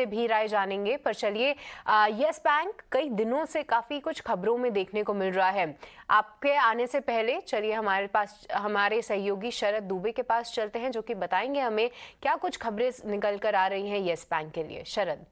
भी राय जानेंगे। पर चलिए, यस बैंक कई दिनों से काफी कुछ खबरों में देखने को मिल रहा है। आपके आने से पहले चलिए हमारे सहयोगी शरद दुबे के पास चलते हैं, जो कि बताएंगे हमें क्या कुछ खबरें निकल कर आ रही हैं यस बैंक के लिए। शरद।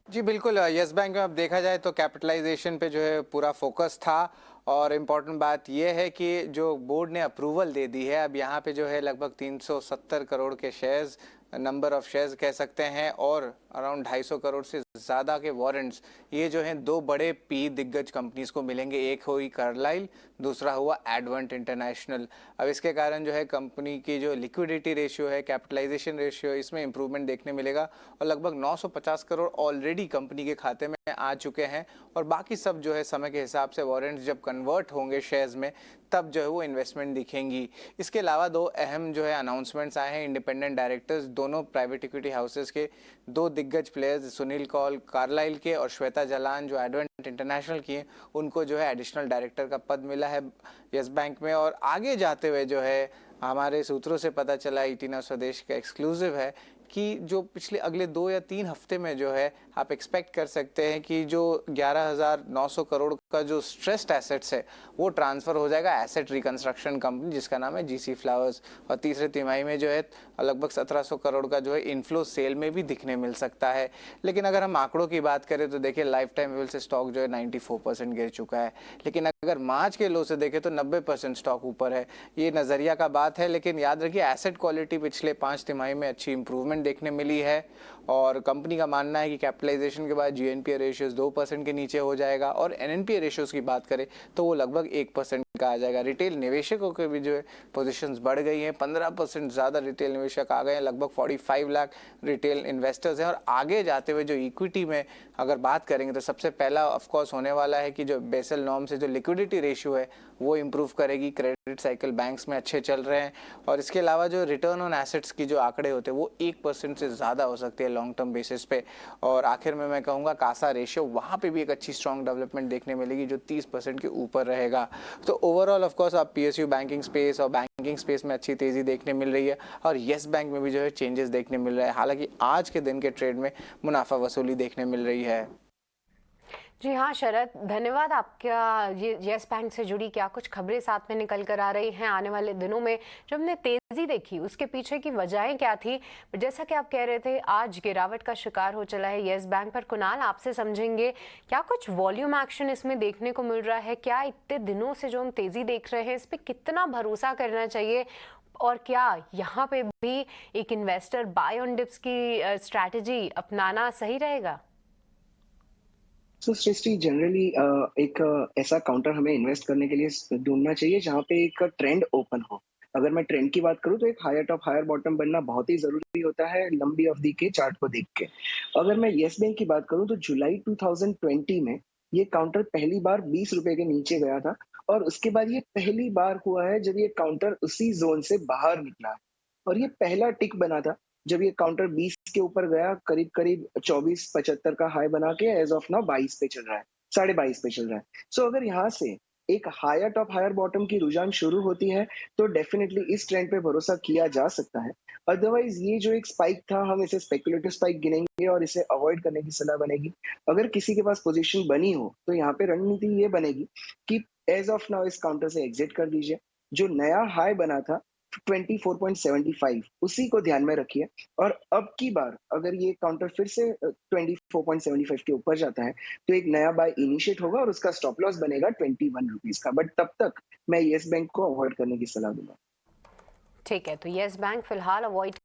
जी बिल्कुल, यस बैंक में अब देखा जाए तो कैपिटलाइजेशन पे जो है पूरा फोकस था। और इम्पॉर्टेंट बात यह है कि जो बोर्ड ने अप्रूवल दे दी है, अब यहाँ पे जो है लगभग 370 करोड़ के शेयर्स, नंबर ऑफ शेयर्स कह सकते हैं, और अराउंड 250 करोड़ से ज़्यादा के वारंट्स, ये जो हैं दो बड़े पी दिग्गज कंपनीज को मिलेंगे। एक हुई कार्लाइल, दूसरा हुआ एडवेंट इंटरनेशनल। अब इसके कारण जो है कंपनी की जो लिक्विडिटी रेशियो है, कैपिटलाइजेशन रेशियो, इसमें इंप्रूवमेंट देखने मिलेगा। और लगभग 950 करोड़ ऑलरेडी कंपनी के खाते में आ चुके हैं, और बाकी सब जो है समय के हिसाब से वारंट्स जब कन्वर्ट होंगे शेयर्स में, तब जो है वो इन्वेस्टमेंट दिखेंगी। इसके अलावा दो अहम जो है अनाउंसमेंट्स आए हैं। इंडिपेंडेंट डायरेक्टर्स, दोनों प्राइवेट इक्विटी हाउसेस के दो दिग्गज प्लेयर्स, सुनील कौल कार्लाइल के और श्वेता जलान जो एडवेंट इंटरनेशनल की हैं, उनको जो है एडिशनल डायरेक्टर का पद मिला है यस बैंक में। और आगे जाते हुए जो है हमारे सूत्रों से पता चला, 18 स्वदेश का एक्सक्लूसिव है, कि जो पिछले अगले 2 या 3 हफ्ते में जो है आप एक्सपेक्ट कर सकते हैं कि जो 11,900 करोड़ का जो स्ट्रेस्ड एसेट्स है वो ट्रांसफ़र हो जाएगा एसेट रिकंस्ट्रक्शन कंपनी, जिसका नाम है जीसी फ्लावर्स। और तीसरे तिमाही में जो है लगभग 1700 करोड़ का जो है इनफ्लो सेल में भी दिखने मिल सकता है। लेकिन अगर हम आंकड़ों की बात करें तो देखिए, लाइफ टाइम लेवल से स्टॉक जो है 94% गिर चुका है। लेकिन अगर मार्च के लो से देखें तो 90% स्टॉक ऊपर है। ये नज़रिया का बात है, लेकिन याद रखिए एसेट क्वालिटी पिछले 5 तिमाही में अच्छी इंप्रूवमेंट देखने मिली है। और कंपनी का मानना है कि कैपिटलाइजेशन के बाद जीएनपीए रेशियोज 2% के नीचे हो जाएगा, और एनएनपीए रेशियोज की बात करें तो वो लगभग 1% का आ जाएगा। रिटेल निवेशकों के भी जो है पोजीशंस बढ़ गई हैं, 15% ज़्यादा रिटेल निवेशक आ गए हैं, लगभग 45 लाख रिटेल इन्वेस्टर्स हैं। और आगे जाते हुए जो इक्विटी में अगर बात करेंगे तो सबसे पहला ऑफकोर्स होने वाला है कि जो बेसल नॉर्म से जो लिक्विडिटी रेशियो है वो इम्प्रूव करेगी। क्रेडिट साइकिल बैंक्स में अच्छे चल रहे हैं, और इसके अलावा जो रिटर्न ऑन एसेट्स की जो आंकड़े होते हैं वो 1% से ज़्यादा हो सकती है लॉन्ग टर्म बेसिस पे। और आखिर में मैं कहूँगा कासा रेशियो, वहाँ पे भी एक अच्छी स्ट्रॉन्ग डेवलपमेंट देखने मिलेगी जो 30% के ऊपर रहेगा। तो ओवरऑल ऑफ कोर्स आप पीएसयू बैंकिंग स्पेस और बैंकिंग स्पेस में अच्छी तेज़ी देखने मिल रही है, और येस बैंक में भी जो है चेंजेस देखने मिल रहा है। हालांकि आज के दिन के ट्रेड में मुनाफा वसूली देखने मिल रही है। जी हाँ शरद, धन्यवाद आपका। ये यस बैंक से जुड़ी क्या कुछ खबरें साथ में निकल कर आ रही हैं आने वाले दिनों में। जब हमने तेजी देखी उसके पीछे की वजहें क्या थी, जैसा कि आप कह रहे थे आज गिरावट का शिकार हो चला है यस बैंक। पर कुणाल आपसे समझेंगे क्या कुछ वॉल्यूम एक्शन इसमें देखने को मिल रहा है, क्या इतने दिनों से जो हम तेजी देख रहे हैं इस पर कितना भरोसा करना चाहिए, और क्या यहाँ पे भी एक इन्वेस्टर बाय ऑन डिप्स की स्ट्रैटेजी अपनाना सही रहेगा? सृष्टि जनरली एक ऐसा काउंटर हमें इन्वेस्ट करने के लिए ढूंढना चाहिए जहाँ पे एक ट्रेंड ओपन हो। अगर मैं ट्रेंड की बात करूँ तो एक हायर टॉप हायर बॉटम बनना बहुत ही जरूरी होता है लंबी अवधि के चार्ट को देख के। अगर मैं येस बैंक की बात करूँ तो जुलाई 2020 में ये काउंटर पहली बार 20 रुपए के नीचे गया था, और उसके बाद ये पहली बार हुआ है जब ये काउंटर उसी जोन से बाहर निकला है। और ये पहला टिक बना था जब ये काउंटर 20 के ऊपर गया, करीब करीब 24.75 का हाई बना के एज ऑफ नाउ 22 पे चल रहा है, 22.5 पे चल रहा है। सो अगर यहाँ से एक हायर टॉप हायर बॉटम की रुझान शुरू होती है तो डेफिनेटली इस ट्रेंड पे भरोसा किया जा सकता है। अदरवाइज ये जो एक स्पाइक था, हम इसे स्पेकुलेटिव स्पाइक गिनेंगे और इसे अवॉइड करने की सलाह बनेगी। अगर किसी के पास पोजीशन बनी हो तो यहाँ पे रणनीति ये बनेगी कि एज ऑफ नाउ इस काउंटर से एग्जिट कर दीजिए। जो नया हाई बना था 24.75 उसी को ध्यान में रखिए, और अब की बार अगर ये काउंटर फिर से 24.75 के ऊपर जाता है तो एक नया बाय इनिशिएट होगा और उसका स्टॉप लॉस बनेगा 21 रुपीज का। बट तब तक मैं येस बैंक को अवॉइड करने की सलाह दूंगा। ठीक है, तो यस बैंक फिलहाल अवॉइड